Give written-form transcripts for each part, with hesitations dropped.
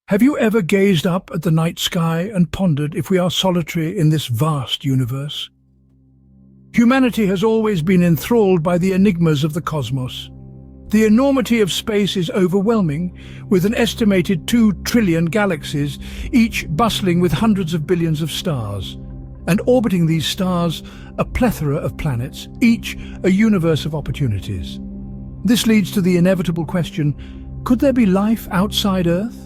Have you ever gazed up at the night sky and pondered if we are solitary in this vast universe? Humanity has always been enthralled by the enigmas of the cosmos. The enormity of space is overwhelming, with an estimated 2 trillion galaxies, each bustling with hundreds of billions of stars. And orbiting these stars, a plethora of planets, each a universe of opportunities. This leads to the inevitable question, could there be life outside Earth?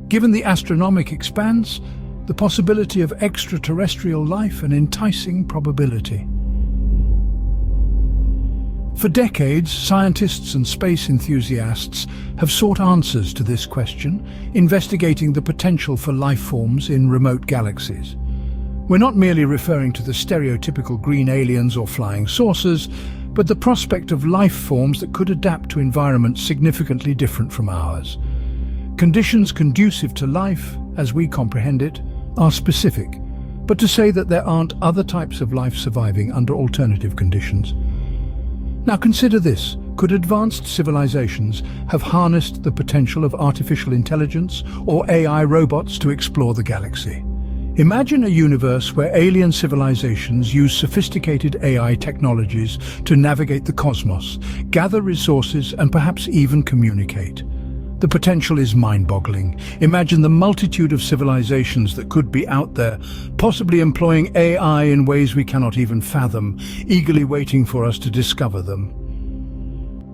Given the astronomical expanse, the possibility of extraterrestrial life an enticing probability. For decades, scientists and space enthusiasts have sought answers to this question, investigating the potential for life forms in remote galaxies. We're not merely referring to the stereotypical green aliens or flying saucers, but the prospect of life forms that could adapt to environments significantly different from ours. Conditions conducive to life, as we comprehend it, are specific, but to say that there aren't other types of life surviving under alternative conditions. Now consider this. Could advanced civilizations have harnessed the potential of artificial intelligence or AI robots to explore the galaxy? Imagine a universe where alien civilizations use sophisticated AI technologies to navigate the cosmos, gather resources, and perhaps even communicate. The potential is mind-boggling. Imagine the multitude of civilizations that could be out there, possibly employing AI in ways we cannot even fathom, eagerly waiting for us to discover them.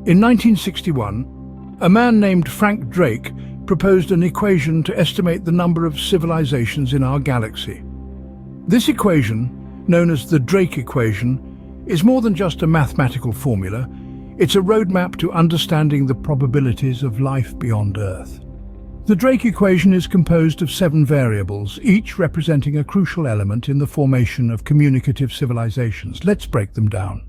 In 1961, a man named Frank Drake proposed an equation to estimate the number of civilizations in our galaxy. This equation, known as the Drake equation, is more than just a mathematical formula. It's a roadmap to understanding the probabilities of life beyond Earth. The Drake equation is composed of 7 variables, each representing a crucial element in the formation of communicative civilizations. Let's break them down.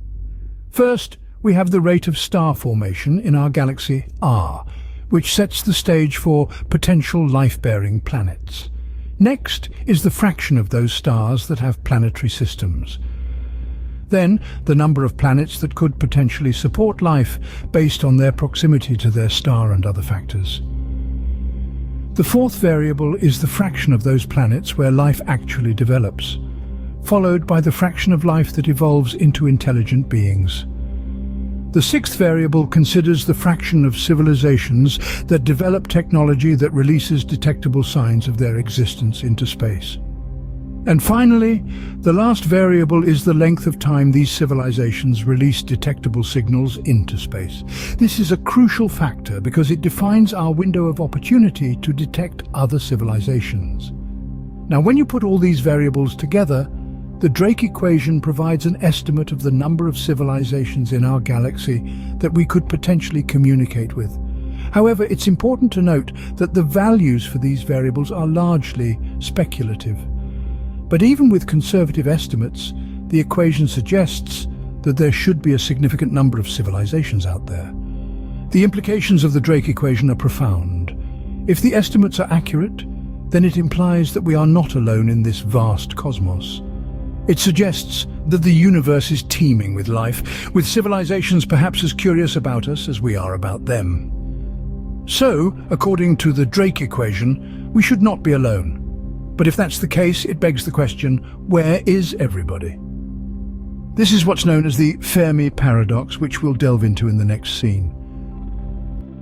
First, we have the rate of star formation in our galaxy R, which sets the stage for potential life-bearing planets. Next is the fraction of those stars that have planetary systems. Then, the number of planets that could potentially support life based on their proximity to their star and other factors. The fourth variable is the fraction of those planets where life actually develops, followed by the fraction of life that evolves into intelligent beings. The sixth variable considers the fraction of civilizations that develop technology that releases detectable signs of their existence into space. And finally, the last variable is the length of time these civilizations release detectable signals into space. This is a crucial factor because it defines our window of opportunity to detect other civilizations. Now, when you put all these variables together, the Drake equation provides an estimate of the number of civilizations in our galaxy that we could potentially communicate with. However, it's important to note that the values for these variables are largely speculative. But even with conservative estimates, the equation suggests that there should be a significant number of civilizations out there. The implications of the Drake equation are profound. If the estimates are accurate, then it implies that we are not alone in this vast cosmos. It suggests that the universe is teeming with life, with civilizations perhaps as curious about us as we are about them. So, according to the Drake equation, we should not be alone. But if that's the case, it begs the question, where is everybody? This is what's known as the Fermi Paradox, which we'll delve into in the next scene.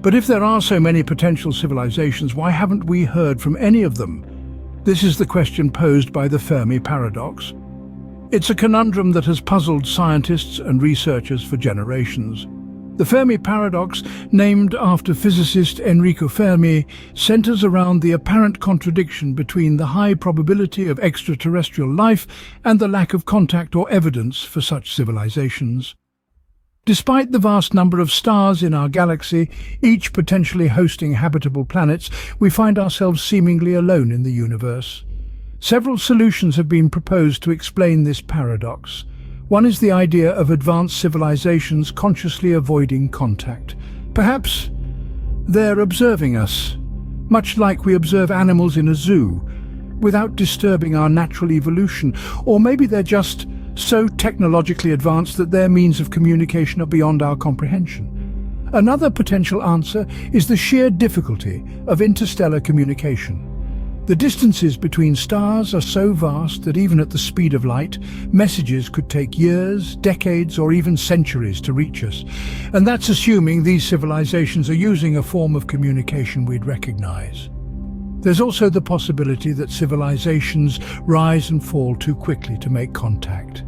But if there are so many potential civilizations, why haven't we heard from any of them? This is the question posed by the Fermi Paradox. It's a conundrum that has puzzled scientists and researchers for generations. The Fermi Paradox, named after physicist Enrico Fermi, centers around the apparent contradiction between the high probability of extraterrestrial life and the lack of contact or evidence for such civilizations. Despite the vast number of stars in our galaxy, each potentially hosting habitable planets, we find ourselves seemingly alone in the universe. Several solutions have been proposed to explain this paradox. One is the idea of advanced civilizations consciously avoiding contact. Perhaps they're observing us, much like we observe animals in a zoo, without disturbing our natural evolution. Or maybe they're just so technologically advanced that their means of communication are beyond our comprehension. Another potential answer is the sheer difficulty of interstellar communication. The distances between stars are so vast that even at the speed of light, messages could take years, decades, or even centuries to reach us. And that's assuming these civilizations are using a form of communication we'd recognize. There's also the possibility that civilizations rise and fall too quickly to make contact.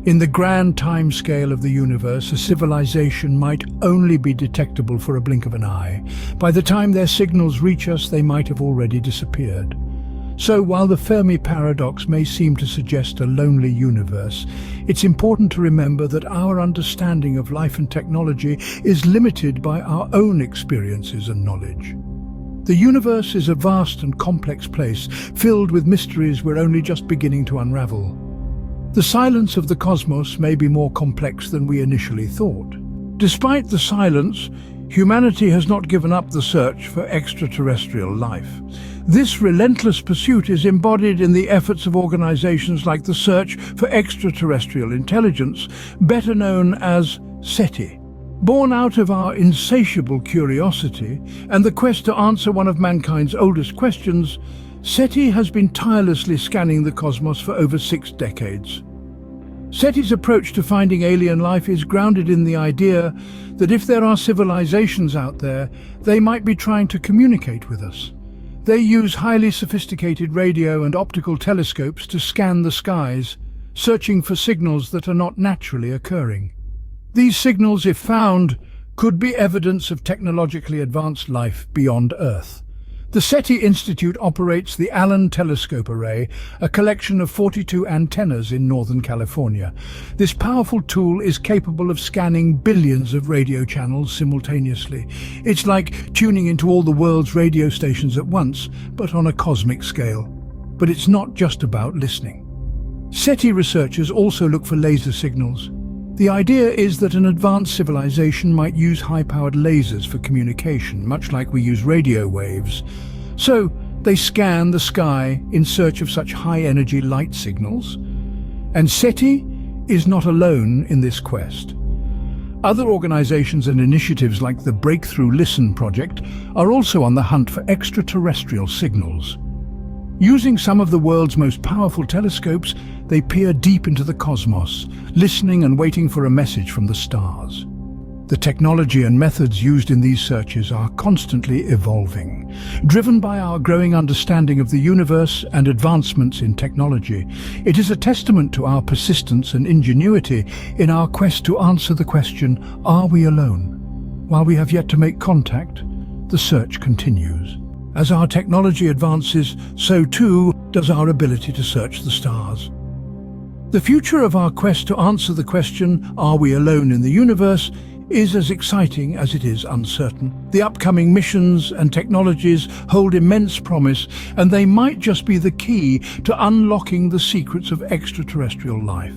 In the grand time scale of the universe, a civilization might only be detectable for a blink of an eye. By the time their signals reach us, they might have already disappeared. So while the Fermi Paradox may seem to suggest a lonely universe, it's important to remember that our understanding of life and technology is limited by our own experiences and knowledge. The universe is a vast and complex place, filled with mysteries we're only just beginning to unravel. The silence of the cosmos may be more complex than we initially thought. Despite the silence, humanity has not given up the search for extraterrestrial life. This relentless pursuit is embodied in the efforts of organizations like the Search for Extraterrestrial Intelligence, better known as SETI. Born out of our insatiable curiosity and the quest to answer one of mankind's oldest questions, SETI has been tirelessly scanning the cosmos for over 6 decades. SETI's approach to finding alien life is grounded in the idea that if there are civilizations out there, they might be trying to communicate with us. They use highly sophisticated radio and optical telescopes to scan the skies, searching for signals that are not naturally occurring. These signals, if found, could be evidence of technologically advanced life beyond Earth. The SETI Institute operates the Allen Telescope Array, a collection of 42 antennas in Northern California. This powerful tool is capable of scanning billions of radio channels simultaneously. It's like tuning into all the world's radio stations at once, but on a cosmic scale. But it's not just about listening. SETI researchers also look for laser signals. The idea is that an advanced civilization might use high-powered lasers for communication, much like we use radio waves. So they scan the sky in search of such high-energy light signals. And SETI is not alone in this quest. Other organizations and initiatives like the Breakthrough Listen project are also on the hunt for extraterrestrial signals. Using some of the world's most powerful telescopes, they peer deep into the cosmos, listening and waiting for a message from the stars. The technology and methods used in these searches are constantly evolving. Driven by our growing understanding of the universe and advancements in technology, it is a testament to our persistence and ingenuity in our quest to answer the question, are we alone? While we have yet to make contact, the search continues. As our technology advances, so too does our ability to search the stars. The future of our quest to answer the question, are we alone in the universe, is as exciting as it is uncertain. The upcoming missions and technologies hold immense promise, and they might just be the key to unlocking the secrets of extraterrestrial life.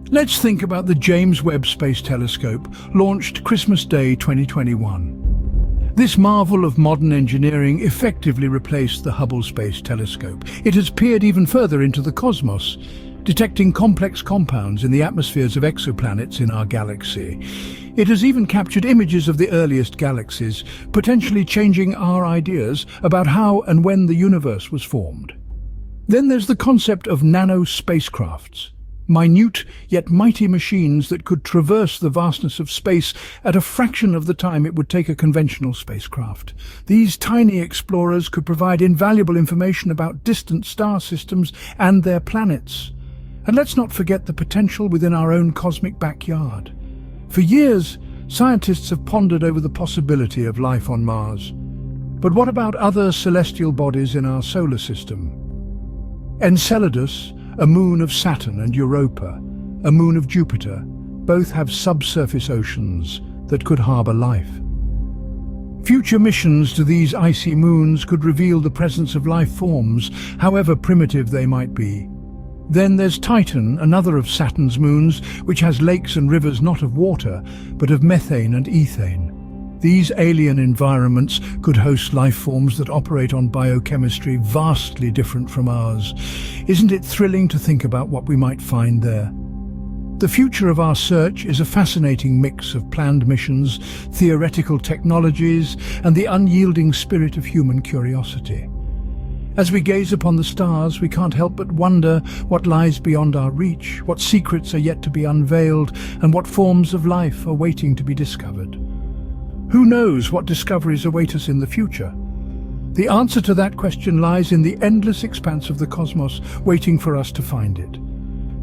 Let's think about the James Webb Space Telescope, launched Christmas Day 2021. This marvel of modern engineering effectively replaced the Hubble Space Telescope. It has peered even further into the cosmos, detecting complex compounds in the atmospheres of exoplanets in our galaxy. It has even captured images of the earliest galaxies, potentially changing our ideas about how and when the universe was formed. Then there's the concept of nano-spacecrafts. Minute yet mighty machines that could traverse the vastness of space at a fraction of the time it would take a conventional spacecraft. These tiny explorers could provide invaluable information about distant star systems and their planets. And let's not forget the potential within our own cosmic backyard. For years, scientists have pondered over the possibility of life on Mars. But what about other celestial bodies in our solar system? Enceladus, a moon of Saturn, and Europa, a moon of Jupiter, both have subsurface oceans that could harbor life. Future missions to these icy moons could reveal the presence of life forms, however primitive they might be. Then there's Titan, another of Saturn's moons, which has lakes and rivers not of water, but of methane and ethane. These alien environments could host life forms that operate on biochemistry vastly different from ours. Isn't it thrilling to think about what we might find there? The future of our search is a fascinating mix of planned missions, theoretical technologies, and the unyielding spirit of human curiosity. As we gaze upon the stars, we can't help but wonder what lies beyond our reach, what secrets are yet to be unveiled, and what forms of life are waiting to be discovered. Who knows what discoveries await us in the future? The answer to that question lies in the endless expanse of the cosmos, waiting for us to find it.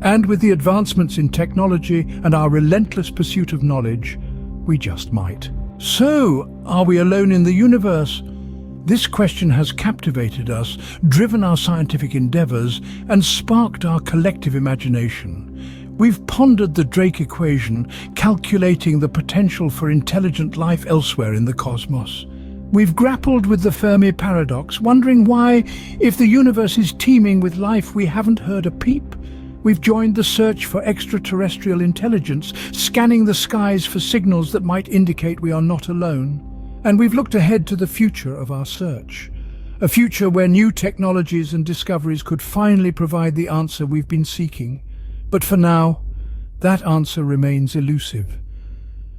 And with the advancements in technology and our relentless pursuit of knowledge, we just might. So, are we alone in the universe? This question has captivated us, driven our scientific endeavors, and sparked our collective imagination. We've pondered the Drake equation, calculating the potential for intelligent life elsewhere in the cosmos. We've grappled with the Fermi Paradox, wondering why, if the universe is teeming with life, we haven't heard a peep. We've joined the search for extraterrestrial intelligence, scanning the skies for signals that might indicate we are not alone. And we've looked ahead to the future of our search, a future where new technologies and discoveries could finally provide the answer we've been seeking. But for now, that answer remains elusive.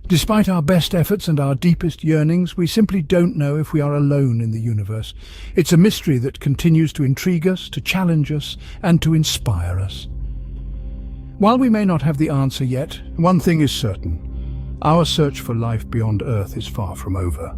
Despite our best efforts and our deepest yearnings, we simply don't know if we are alone in the universe. It's a mystery that continues to intrigue us, to challenge us, and to inspire us. While we may not have the answer yet, one thing is certain. Our search for life beyond Earth is far from over.